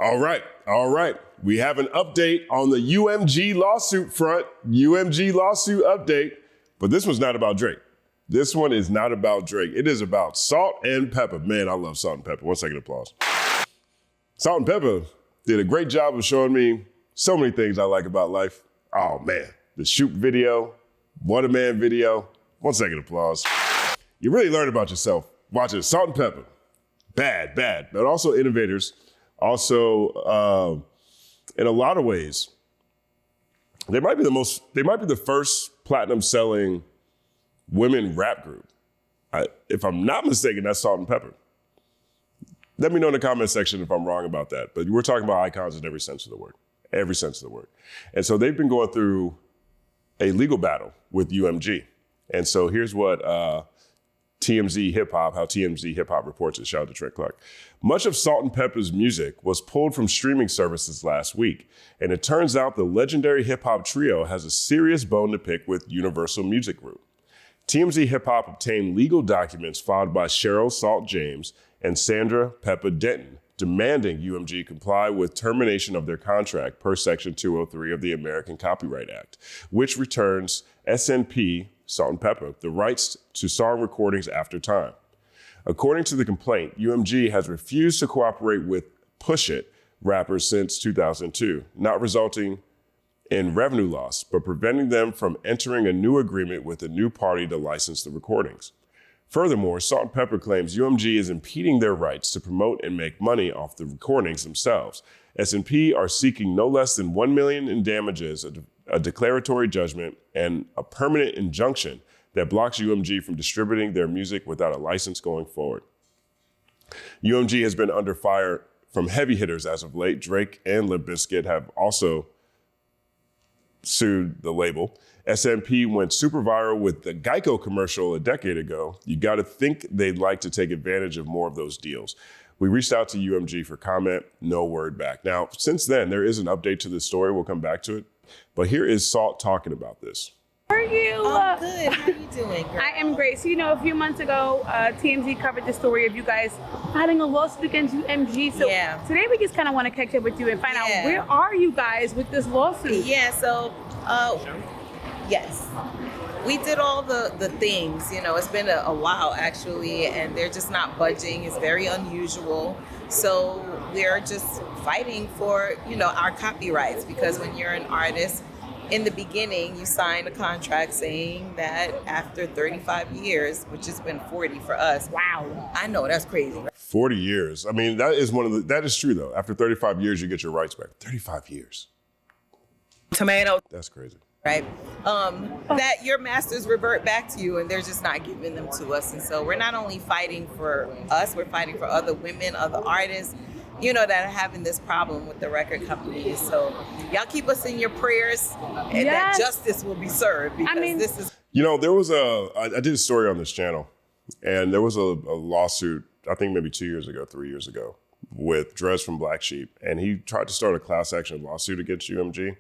All right. We have an update on the UMG lawsuit front. UMG lawsuit update. But this one's not about Drake. This one is not about Drake. It is about Salt-N-Pepa. Man, I love Salt-N-Pepa. 1 second applause. Salt-N-Pepa did a great job of showing me so many things I like about life. Oh, man. The Shoot video, What a Man video. 1 second applause. You really learn about yourself watching Salt-N-Pepa. Bad, but also innovators. Also, in a lot of ways, they might be the first platinum selling women rap group. If I'm not mistaken, that's Salt-N-Pepa. Let me know in the comment section if I'm wrong about that. But we're talking about icons in every sense of the word. Every sense of the word. And so they've been going through a legal battle with UMG. And so here's what TMZ Hip Hop reports it. Shout out to Trent Clark. Much of Salt-N-Pepa's music was pulled from streaming services last week. And it turns out the legendary hip hop trio has a serious bone to pick with Universal Music Group. TMZ Hip Hop obtained legal documents filed by Cheryl Salt James and Sandra Peppa Denton, demanding UMG comply with termination of their contract per Section 203 of the American Copyright Act, which returns SNP, Salt-N-Pepa, the rights to song recordings after time. According to the complaint, UMG has refused to cooperate with Push It rappers since 2002, not resulting in revenue loss, but preventing them from entering a new agreement with a new party to license the recordings. Furthermore, Salt-N-Pepa claims UMG is impeding their rights to promote and make money off the recordings themselves. S&P are seeking no less than $1 million in damages, a declaratory judgment, and a permanent injunction that blocks UMG from distributing their music without a license going forward. UMG has been under fire from heavy hitters as of late. Drake and Limp Bizkit have also sued the label. S&P went super viral with the Geico commercial a decade ago. You got to think they'd like to take advantage of more of those deals. We reached out to UMG for comment, no word back. Now, since then, there is an update to this story. We'll come back to it. But here is Salt talking about this. How are you? I'm good. How are you doing, girl? I am great. So, a few months ago, TMZ covered the story of you guys filing a lawsuit against UMG. So today we just kind of want to catch up with you and find out, where are you guys with this lawsuit? Yes. We did all the things, it's been a while actually, and they're just not budging. It's very unusual. So we're just fighting for, our copyrights, because when you're an artist, in the beginning, you sign a contract saying that after 35 years, which has been 40 for us. Wow. I know, that's crazy. 40 years. I mean, that is true though. After 35 years, you get your rights back. 35 years. Tomato. That's crazy. Right? That your masters revert back to you, and they're just not giving them to us. And so we're not only fighting for us, we're fighting for other women, other artists, that are having this problem with the record companies. So y'all keep us in your prayers, and that justice will be served, because this is... I did a story on this channel, and there was a lawsuit, I think maybe 2 years ago, 3 years ago, with Drez from Black Sheep, and he tried to start a class action lawsuit against UMG.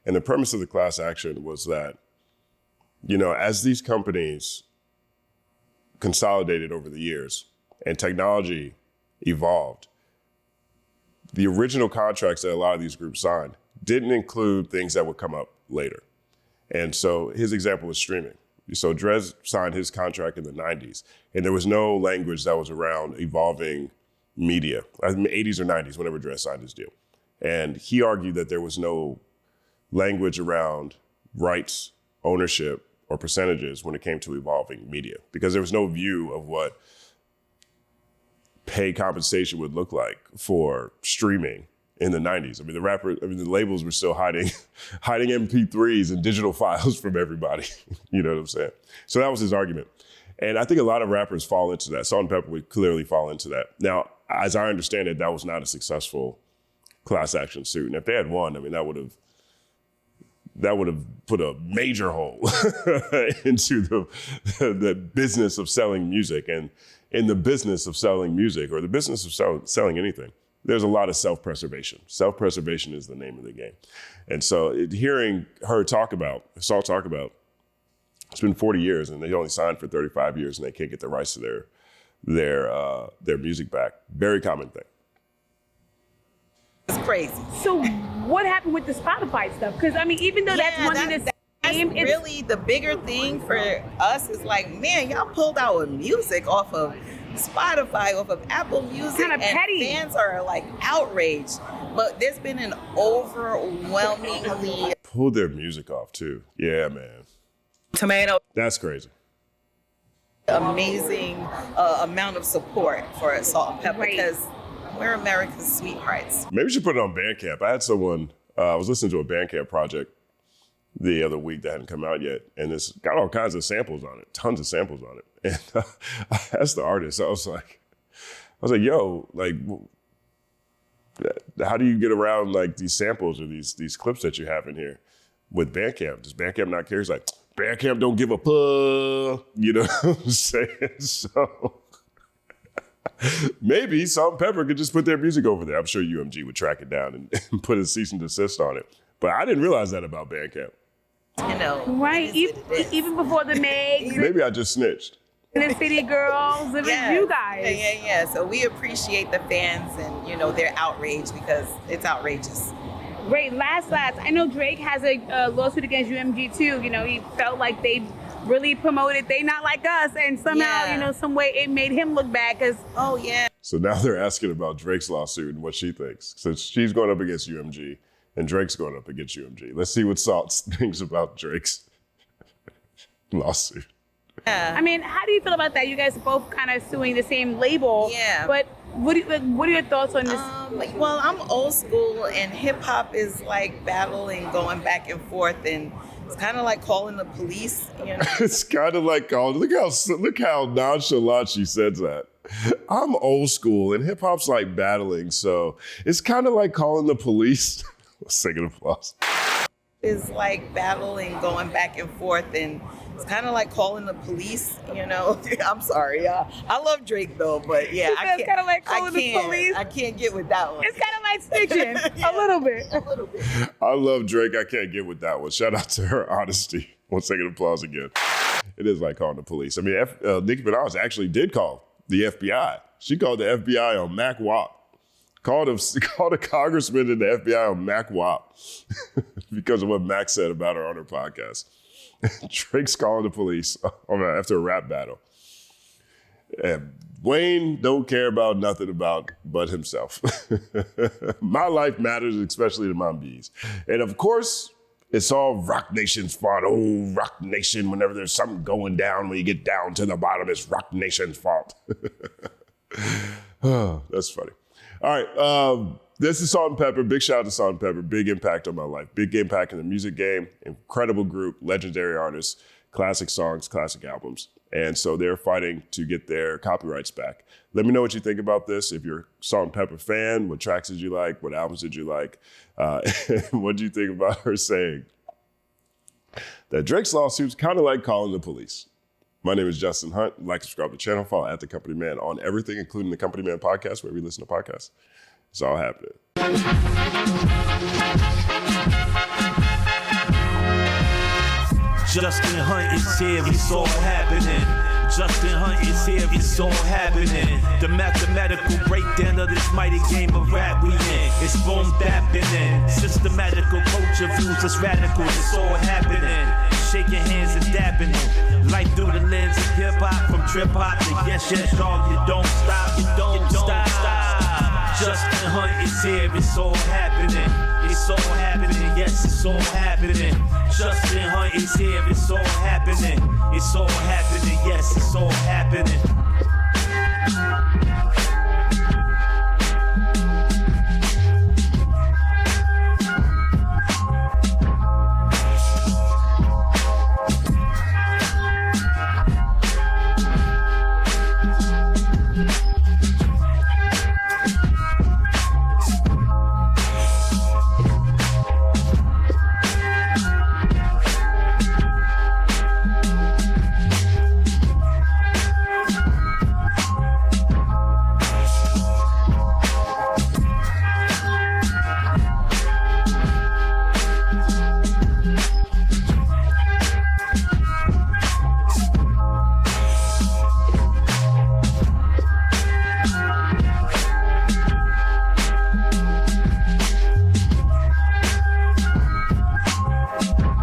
And the premise of the class action was that, as these companies consolidated over the years and technology evolved, the original contracts that a lot of these groups signed didn't include things that would come up later. And so his example was streaming. So Drez signed his contract in the 90s, and there was no language that was around evolving media, 80s or 90s, whenever Drez signed his deal. And he argued that there was no language around rights, ownership, or percentages when it came to evolving media, because there was no view of what pay compensation would look like for streaming in the 90s. I mean, the labels were still hiding MP3s and digital files from everybody. You know what I'm saying? So that was his argument. And I think a lot of rappers fall into that. Salt-N-Pepa would clearly fall into that. Now, as I understand it, that was not a successful class action suit. And if they had won, that would have put a major hole into the business of selling music. And in the business of selling music, or the business of selling anything, there's a lot of self-preservation. Self-preservation is the name of the game. And so hearing her Salt talk about, it's been 40 years and they only signed for 35 years and they can't get the rights to their music back. Very common thing. crazy. So what happened with the Spotify stuff? Because I mean, even though that's one of the same, that's really the bigger thing for us is like, man, y'all pulled our music off of Spotify, off of Apple Music, Kinda petty. Fans are like outraged. But there's been an overwhelmingly Pulled their music off too. Yeah, man. tomato That's crazy. amazing amount of support for Salt-N-Pepa Right. because we're America's sweethearts. Maybe we should put it on Bandcamp. I had someone, I was listening to a Bandcamp project the other week that hadn't come out yet, and it's got all kinds of samples on it, tons of samples on it. And I asked the artist, I was like, yo, like, how do you get around like these samples or these clips that you have in here with Bandcamp? Does Bandcamp not care? He's like, Bandcamp don't give a fuck. You know what I'm saying? So maybe Salt-N-Pepa could just put their music over there. I'm sure UMG would track it down and put a cease and desist on it. But I didn't realize that about Bandcamp. You know, right? Even before the Megs, Maybe I just snitched. the City Girls, it was you guys. Yeah. So we appreciate the fans and, you know, their outrage because it's outrageous. Great. Last. I know Drake has a lawsuit against UMG too. You know, he felt like they really promoted They Not Like Us, and somehow, you know, some way it made him look bad because. Oh yeah. So now they're asking about Drake's lawsuit and what she thinks. So she's going up against UMG and Drake's going up against UMG. Let's see what Salt thinks about Drake's lawsuit. Yeah. I mean, how do you feel about that? You guys are both kind of suing the same label. Yeah. But what are your thoughts on this? Well, I'm old school, and hip hop is like battling, going back and forth, and it's kind of like calling the police. You know, It's kind of like, look how nonchalant she says that. I'm old school and hip hop's like battling, so it's kind of like calling the police. Second applause. is like battling, going back and forth, and it's kind of like calling the police. You know, I'm sorry. I love Drake though, but yeah, It's kind of like calling the police. I can't get with that one. It's kind of like snitching a little bit. A little bit. I love Drake. I can't get with that one. Shout out to her honesty. One second applause again. It is like calling the police. I mean, Nicki Minaj actually did call the FBI. She called the FBI on Mac Wop. Called a congressman in the FBI on Mac Wop because of what Mac said about her on her podcast. Drake's calling the police after a rap battle. And Wayne don't care about nothing but himself. My life matters, especially to my bees. And of course, it's all Rock Nation's fault. Oh, Rock Nation, whenever there's something going down, when you get down to the bottom, it's Rock Nation's fault. Oh, that's funny. All right, this is Salt-N-Pepa. Big shout out to Salt-N-Pepa. Big impact on my life. Big impact in the music game. Incredible group, legendary artists, classic songs, classic albums. And so they're fighting to get their copyrights back. Let me know what you think about this. If you're a Salt-N-Pepa fan, what tracks did you like? What albums did you like? What do you think about her saying that Drake's lawsuit's kind of like calling the police? My name is Justin Hunt. Like, subscribe to the channel, follow at The Company Man on everything, including The Company Man podcast, where we listen to podcasts. It's all happening. Justin Hunt is here, it's all happening. Justin Hunt is here, it's all happening. The mathematical breakdown of this mighty game of rap we in. It's boom bapping. Systematical culture views us radical, it's all happening. Shaking hands and dapping it. Life through the lens of hip hop, from trip hop to yes, dog. You don't stop, you don't stop. Justin Hunt is here, it's all happening. It's all happening, yes, it's all happening. Justin Hunt is here, it's all happening. It's all happening, yes, it's all happening.